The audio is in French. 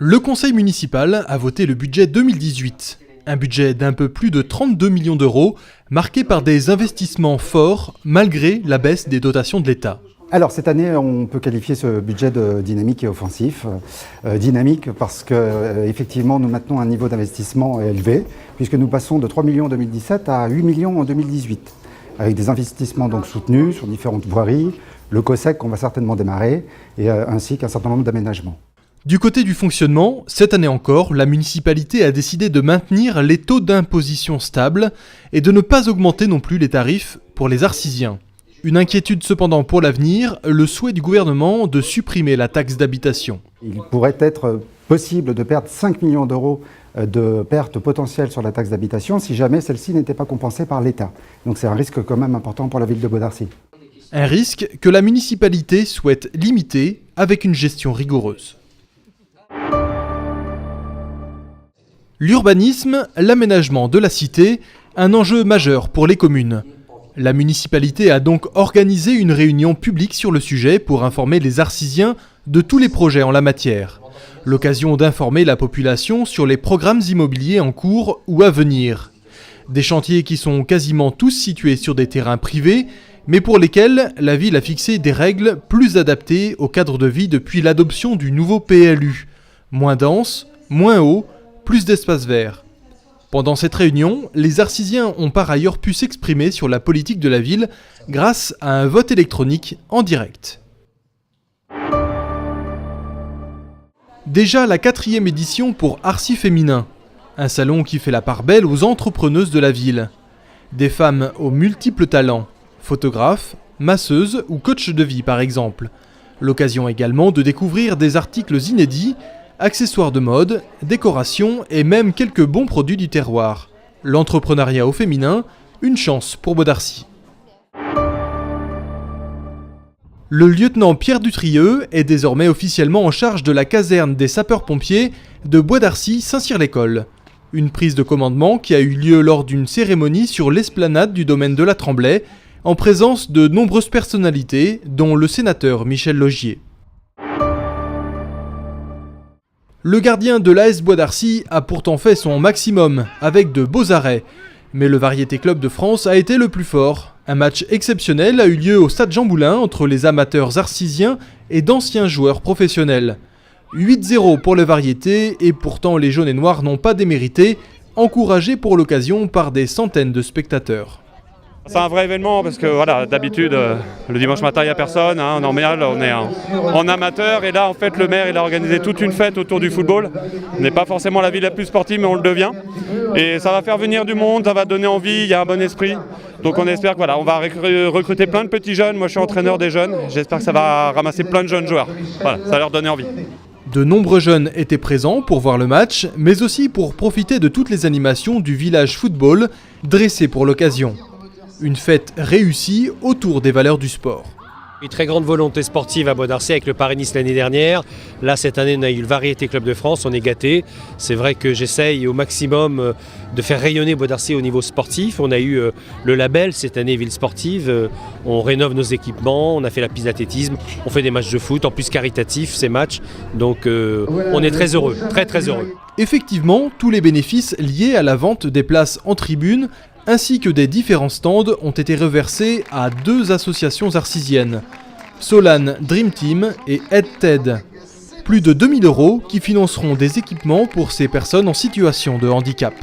Le conseil municipal a voté le budget 2018. Un budget d'un peu plus de 32 millions d'euros, marqué par des investissements forts, malgré la baisse des dotations de l'État. Alors cette année, on peut qualifier ce budget de dynamique et offensif. Dynamique parce qu'effectivement, nous maintenons un niveau d'investissement élevé, puisque nous passons de 3 millions en 2017 à 8 millions en 2018, avec des investissements donc soutenus sur différentes voiries, le COSEC qu'on va certainement démarrer, et ainsi qu'un certain nombre d'aménagements. Du côté du fonctionnement, cette année encore, la municipalité a décidé de maintenir les taux d'imposition stables et de ne pas augmenter non plus les tarifs pour les Arcisiens. Une inquiétude cependant pour l'avenir, le souhait du gouvernement de supprimer la taxe d'habitation. Il pourrait être possible de perdre 5 millions d'euros de pertes potentielles sur la taxe d'habitation si jamais celle-ci n'était pas compensée par l'État. Donc c'est un risque quand même important pour la ville de Beaudarcy. Un risque que la municipalité souhaite limiter avec une gestion rigoureuse. L'urbanisme, l'aménagement de la cité, un enjeu majeur pour les communes. La municipalité a donc organisé une réunion publique sur le sujet pour informer les Arcisiens de tous les projets en la matière. L'occasion d'informer la population sur les programmes immobiliers en cours ou à venir. Des chantiers qui sont quasiment tous situés sur des terrains privés, mais pour lesquels la ville a fixé des règles plus adaptées au cadre de vie depuis l'adoption du nouveau PLU. Moins dense, moins haut, plus d'espace vert. Pendant cette réunion, les Arcisiens ont par ailleurs pu s'exprimer sur la politique de la ville grâce à un vote électronique en direct. Déjà la 4e édition pour Arci Féminin, un salon qui fait la part belle aux entrepreneuses de la ville. Des femmes aux multiples talents, photographes, masseuses ou coachs de vie par exemple. L'occasion également de découvrir des articles inédits, accessoires de mode, décorations et même quelques bons produits du terroir. L'entrepreneuriat au féminin, une chance pour Beaudarcy. Le lieutenant Pierre Dutrieux est désormais officiellement en charge de la caserne des sapeurs-pompiers de Beaudarcy-Saint-Cyr-l'École. Une prise de commandement qui a eu lieu lors d'une cérémonie sur l'esplanade du domaine de la Tremblay, en présence de nombreuses personnalités, dont le sénateur Michel Laugier. Le gardien de l'AS Beaudarcy a pourtant fait son maximum, avec de beaux arrêts. Mais le Variété Club de France a été le plus fort. Un match exceptionnel a eu lieu au stade Jean Moulin entre les amateurs arcisiens et d'anciens joueurs professionnels. 8-0 pour le Variété, et pourtant les jaunes et noirs n'ont pas démérité, encouragés pour l'occasion par des centaines de spectateurs. C'est un vrai événement parce que voilà, d'habitude, le dimanche matin, il n'y a personne. Normal, on est en amateur. Et là, en fait, le maire il a organisé toute une fête autour du football. On n'est pas forcément la ville la plus sportive, mais on le devient. Et ça va faire venir du monde, ça va donner envie, il y a un bon esprit. Donc on espère qu'on va recruter plein de petits jeunes. Moi, je suis entraîneur des jeunes. J'espère que ça va ramasser plein de jeunes joueurs. Voilà, ça va leur donner envie. De nombreux jeunes étaient présents pour voir le match, mais aussi pour profiter de toutes les animations du village football dressées pour l'occasion. Une fête réussie autour des valeurs du sport. Une très grande volonté sportive à Beaudarcy avec le Paris-Nice l'année dernière. Là, cette année, on a eu le Variété Club de France, on est gâtés. C'est vrai que j'essaye au maximum de faire rayonner Beaudarcy au niveau sportif. On a eu le label cette année Ville Sportive. On rénove nos équipements, on a fait la piste d'athlétisme, on fait des matchs de foot, en plus caritatifs ces matchs. Donc on est très heureux, très très heureux. Effectivement, tous les bénéfices liés à la vente des places en tribune ainsi que des différents stands ont été reversés à 2 associations arcisiennes, Solan Dream Team et EdTed. Plus de 2000 € qui financeront des équipements pour ces personnes en situation de handicap.